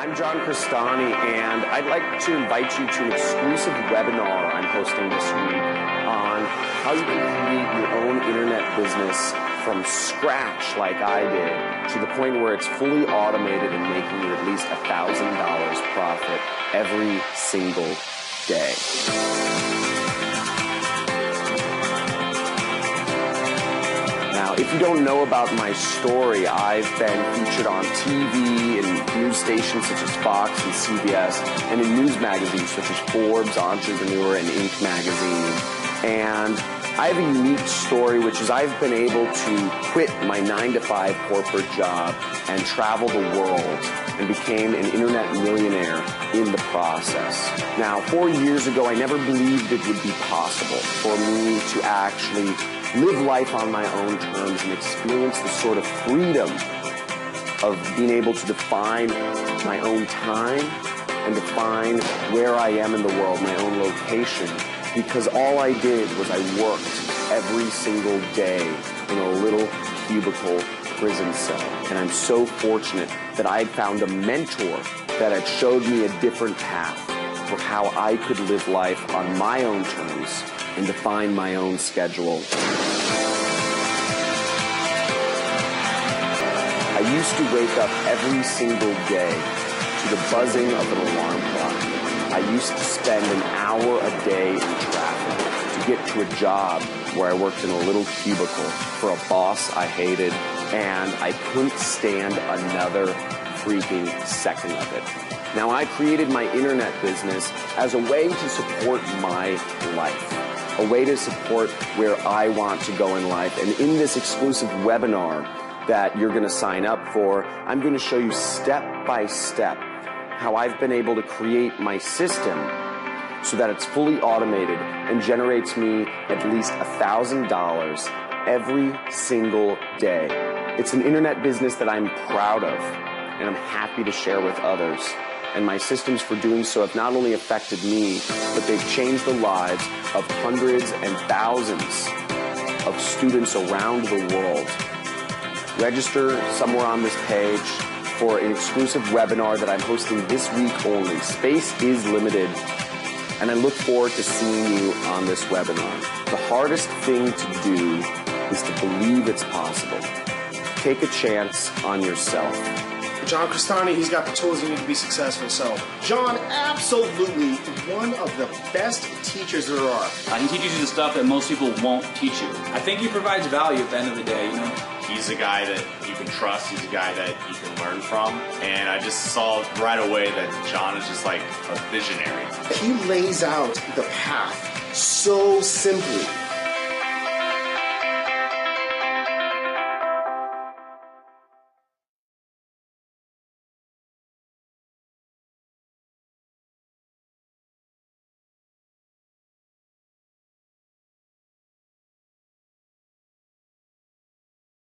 I'm John Crestani, and I'd like to invite you to an exclusive webinar I'm hosting this week on how you can create your own internet business from scratch like I did to the point where it's fully automated and making you at least $1,000 profit every single day. Now, if you don't know about my story, I've been featured on TV and news stations such as Fox and CBS, and in news magazines such as Forbes, Entrepreneur, and Inc. magazine. And I have a unique story, which is I've been able to quit my 9-to-5 corporate job and travel the world and became an internet millionaire in the process. Now, 4 years ago, I never believed it would be possible for me to actually live life on my own terms and experience the sort of freedom of being able to define my own time and define where I am in the world, my own location, because all I did was I worked every single day in a little cubicle prison cell. And I'm so fortunate that I had found a mentor that had showed me a different path for how I could live life on my own terms and define my own schedule. I used to wake up every single day to the buzzing of an alarm clock. I used to spend an hour a day in traffic to get to a job where I worked in a little cubicle for a boss I hated, and I couldn't stand another freaking second of it. Now, I created my internet business as a way to support my life, a way to support where I want to go in life. And in this exclusive webinar that you're going to sign up for, I'm going to show you step by step how I've been able to create my system so that it's fully automated and generates me at least $1,000 every single day. It's an internet business that I'm proud of and I'm happy to share with others. And my systems for doing so have not only affected me, but they've changed the lives of hundreds and thousands of students around the world. Register somewhere on this page for an exclusive webinar that I'm hosting this week only. Space is limited, and I look forward to seeing you on this webinar. The hardest thing to do is to believe it's possible. Take a chance on yourself. John Crestani, he's got the tools you need to be successful. So, John, absolutely one of the best teachers there are. He teaches you the stuff that most people won't teach you. I think he provides value at the end of the day, you know. He's a guy that you can trust. He's a guy that you can learn from. And I just saw right away that John is just like a visionary. He lays out the path so simply